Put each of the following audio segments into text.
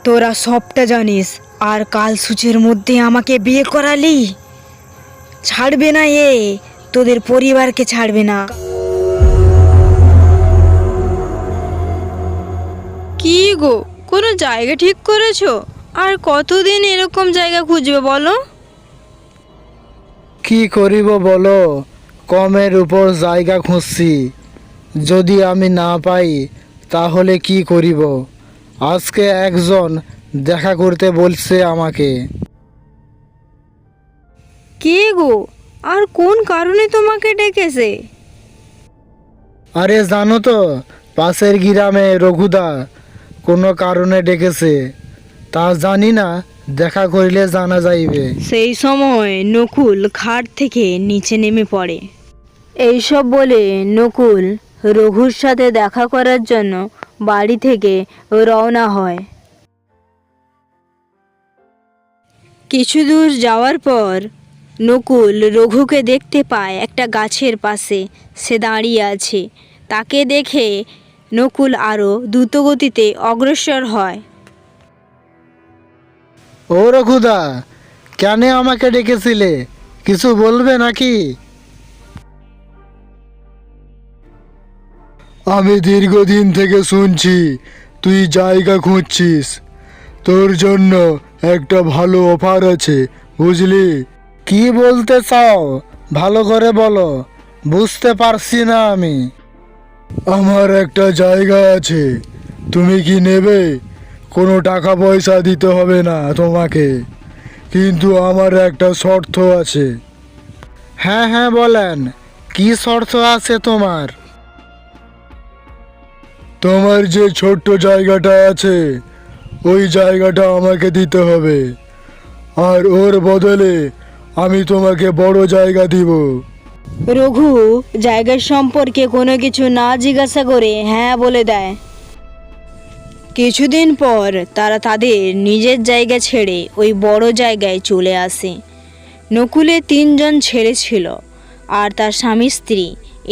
তোরা সবটা জানিস, আর কাল সূচের মধ্যে আমাকে বিয়ে করালি। ছাড়বে না এ, তোদের পরিবারকে ছাড়বে না। কি গো, কোনো জায়গা ঠিক করেছো? আর কতদিন এরকম জায়গা খুঁজবে বলো? কি করিব বলো, কমের উপর জায়গা খুঁজছি। যদি আমি না পাই তাহলে কি করিব? আজকে একজন দেখা করতে বলছে আমাকে। কে গো, আর কোন কারণে তোমাকে ডেকেছে? আরে জানো তো, পাশের গ্রামে রঘুদা কোনো কারণে ডেকেছে। তা জানি না, দেখা করিলে জানা যাইবে। সেই সময় নকুল খাট থেকে নিচে নেমে পড়ে। এইসব বলে নকুল রঘুর সাথে দেখা করার জন্য বাড়ি থেকে রওনা হয়। কিছু দূর যাওয়ার পর নকুল রঘুকে দেখতে পায় একটা গাছের পাশে সে দাঁড়িয়ে আছে। তাকে দেখে নকুল আরও দ্রুতগতিতে অগ্রসর হয়। ও রঘুদা, কেন আমাকে ডেকেছিলে? কিছু বলবে নাকি? আমি দীর্ঘদিন থেকে শুনছি তুই জায়গা খুঁজছিস। তোর জন্য একটা ভালো অফার আছে, বুঝলি? কি বলতে চাও ভালো করে বলো, বুঝতে পারছি না আমি। আমার একটা জায়গা আছে, তুমি কি নেবে? কোনো টাকা পয়সা দিতে হবে না তোমাকে, কিন্তু আমার একটা শর্ত আছে। হ্যাঁ হ্যাঁ বলেন, কি শর্ত আছে তোমার? তোমার যে ছোট্ট জায়গাটা আছে ওই জায়গাটা আমাকে দিতে হবে, আর ওর বদলে আমি তোমাকে বড় জায়গা দিব। রঘু জায়গার সম্পর্কে কোনো কিছু না জিজ্ঞাসা করে হ্যাঁ বলে দেয়। কিছুদিন পর তারা তাদের নিজের জায়গা ছেড়ে ওই বড় জায়গায় চলে আসে। নকুলের 3জন ছেলে ছিল আর তার স্বামী স্ত্রী।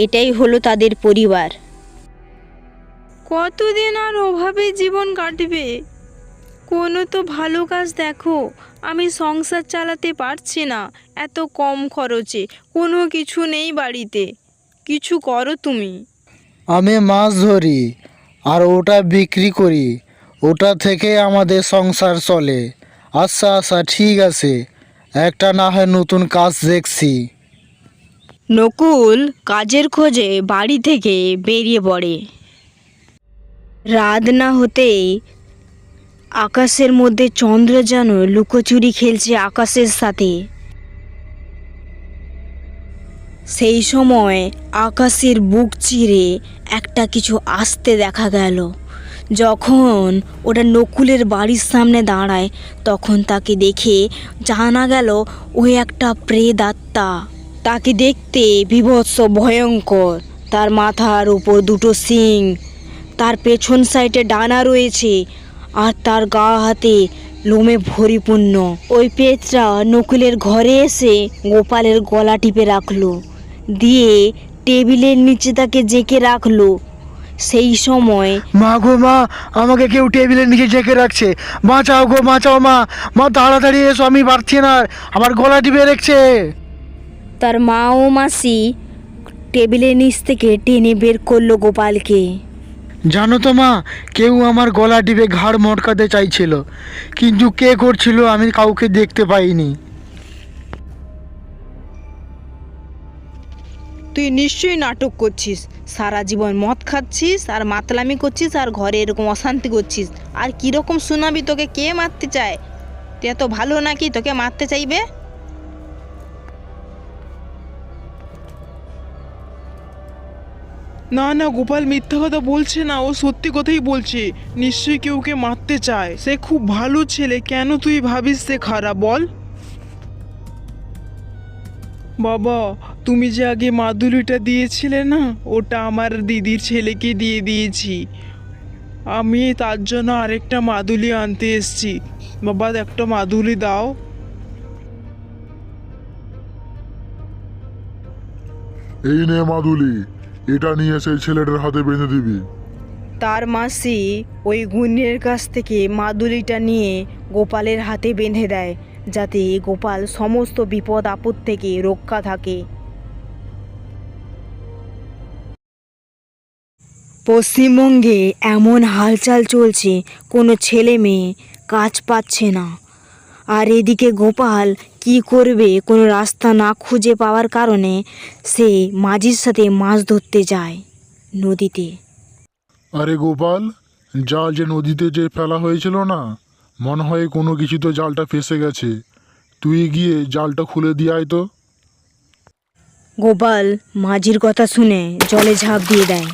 এটাই হলো তাদের পরিবার। কতদিন আর ওভাবে জীবন কাটবে? কোনো তো ভালো কাজ দেখো, আমি সংসার চালাতে পারছি না। এত কম খরচে কোনো কিছু নেই বাড়িতে, কিছু করো তুমি। আমি মাছ ধরি আর ওটা বিক্রি করি, ওটা থেকে আমাদের সংসার চলে। আচ্ছা আচ্ছা ঠিক আছে, একটা না হয় নতুন কাজ দেখছি। নকুল কাজের খোঁজে বাড়ি থেকে বেরিয়ে পড়ে। রাত না হতেই আকাশের মধ্যে চন্দ্র যেন লুকোচুরি খেলছে আকাশের সাথে। সেই সময় আকাশের বুক চিরে একটা কিছু আসতে দেখা গেল। যখন ওটা নকুলের বাড়ির সামনে দাঁড়ায় তখন তাকে দেখে জানা গেল ওই একটা প্রেতাত্মা। তাকে দেখতে বীভৎস ভয়ঙ্কর। তার মাথার উপর 2টো শিং, তার পেছন সাইডে ডানা রয়েছে, আর তার গা হাতে লোমে পরিপূর্ণ। ওই পেতটা নকুলের ঘরে এসে গোপালের গলা টিপে রাখলো, দিয়ে টেবিলের নিচে তাকে জেঁকে রাখলো। সেই সময় মা গো মা, আমাকে কেউ টেবিলের নিচে জেঁকে রাখছে, বাঁচাও গো বাঁচাও মা, মা তাড়াতাড়ি এসো, আমি পারছি না, আমার গলা টিপে রেখেছে। তার মা ও মাসি টেবিলের নিচ থেকে টেনে বের করলো গোপালকে। জানো তো মা, কেউ আমার গলা টিপে ঘাড় মটকাতে চাইছিল, কিন্তু কে করছিল আমি কাউকে দেখতে পাইনি। তুই নিশ্চয়ই নাটক করছিস, সারা জীবন মদ খাচ্ছিস আর মাতলামি করছিস আর ঘরে এরকম অশান্তি করছিস। আর কীরকম শোনাবি, তোকে কে মারতে চায়? তুই এত ভালো নাকি তোকে মারতে চাইবে? না না, গোপাল মিথ্যা কথা বলছে না, ও সত্যি কথাই বলছে। নিশ্চয়ই কেউ ওকে মারতে চায়। সে খুব ভালো ছেলে, কেন তুই ভাবিস সে খারাপ? বল বাবা, তুমি যে আগে মাদুলিটা দিয়েছিলে না, ওটা আমার দিদির ছেলেকে দিয়ে দিয়েছি। আমি তার জন্য আরেকটা মাদুলি আনতে এসেছি। বাবা একটা মাদুলি দাও। এই নে মাদুলি, এটা নিয়ে সেই ছেলেটার হাতে বেঁধে দিবি। তার মাসি ওই গুণের কাছ থেকে মাদুলিটা নিয়ে গোপালের হাতে বেঁধে দেয়, যাতে গোপাল সমস্ত বিপদ আপদ থেকে রক্ষা থাকে। পশ্চিমবঙ্গে এমন হালচাল চলছে, কোনো ছেলে মেয়ে কাজ পাচ্ছে না। আর এদিকে গোপাল কি করবে, কোনো রাস্তা না খুঁজে পাওয়ার কারণে সে মাঝির সাথে মাছ ধরতে যায় নদীতে। আরে গোপাল, জাল যে নদীতে যে ফেলা হয়েছিল না, মনে হয় কোনো কিছু তো জালটা ফেসে গেছে। তুই গিয়ে জালটা খুলে দিয়ে আয় তো। গোপাল মাঝির কথা শুনে জলে ঝাঁপ দিয়ে দেয়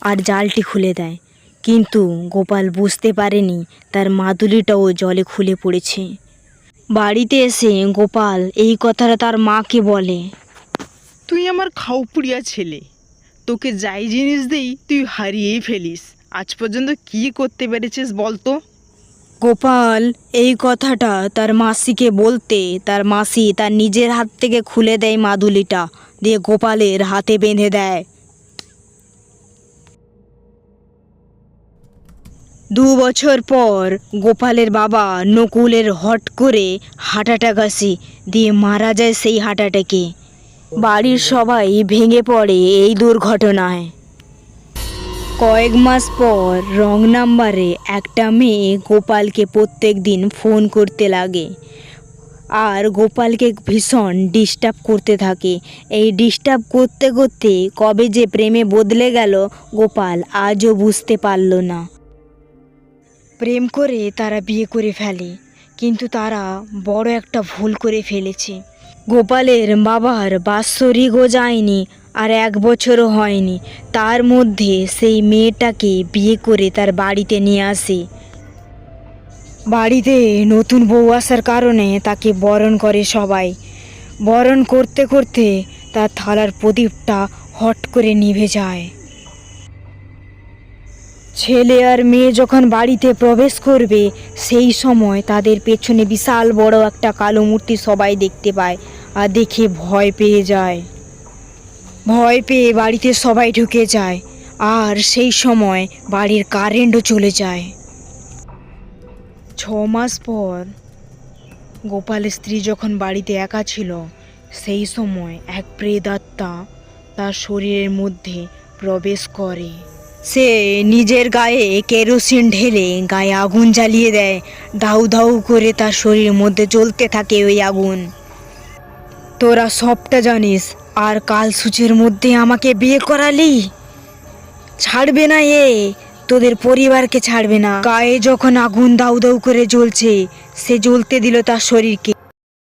আর জালটি খুলে দেয়, কিন্তু গোপাল বুঝতে পারেনি তার মাদুলিটাও জলে খুলে পড়েছে। বাড়িতে এসে গোপাল এই কথাটা তার মাকে বলে। তুই আমার খাউপুরিয়া ছেলে, তোকে যাই জিনিস দেই তুই হারিয়েই ফেলিস। আজ পর্যন্ত কি করতে পেরেছিস বলতো? গোপাল এই কথাটা তার মাসিকে বলতে তার মাসি তার নিজের হাত থেকে খুলে দেয় মাদুলিটা, দিয়ে গোপালের হাতে বেঁধে দেয়। 2 বছর পর গোপালের বাবা নকুলের হট করে হার্ট অ্যাটাক আসে, দিয়ে মারা যায় সেই হার্ট অ্যাটাকে। বাড়ির সবাই ভেঙে পড়ে এই দুর্ঘটনায়। কয়েক মাস পর রং নাম্বারে একটা মেয়ে গোপালকে প্রত্যেক দিন ফোন করতে লাগে আর গোপালকে ভীষণ ডিস্টার্ব করতে থাকে। এই ডিস্টার্ব করতে করতে কবে যে প্রেমে বদলে গেল গোপাল আজও বুঝতে পারল না। প্রেম করে তারা বিয়ে করে ফেলে, কিন্তু তারা বড় একটা ভুল করে ফেলেছে। গোপালের বাবার বাৎসরিকও যায়নি আর 1 বছরও হয়নি, তার মধ্যে সেই মেয়েটাকে বিয়ে করে তার বাড়িতে নিয়ে আসে। বাড়িতে নতুন বউ আসার কারণে তাকে বরণ করে সবাই। বরণ করতে করতে তার থালার প্রদীপটা হট করে নিভে যায়। ছেলে আর মেয়ে যখন বাড়িতে প্রবেশ করবে, সেই সময় তাদের পেছনে বিশাল বড় একটা কালো মূর্তি সবাই দেখতে পায় আর দেখে ভয় পেয়ে যায়। ভয় পেয়ে বাড়িতে সবাই ঢুকে যায় আর সেই সময় বাড়ির কারেন্টও চলে যায়। 6 মাস পর গোপালের স্ত্রী যখন বাড়িতে একা ছিল, সেই সময় এক প্রেতাত্মা তার শরীরের মধ্যে প্রবেশ করে। সে নিজের গায়ে কেরোসিন ঢেলে গায়ে আগুন জ্বালিয়ে দেয়। দাউ দাউ করে তার শরীরের মধ্যে জ্বলতে থাকে ওই আগুন। তোরা সবটা জানিস, আর কাল সূচের মধ্যে আমাকে বিয়ে করালি, ছাড়বে না এ, তোদের পরিবারকে ছাড়বে না। গায়ে যখন আগুন দাউ দাউ করে জ্বলছে, সে জ্বলতে দিল তার শরীরকে।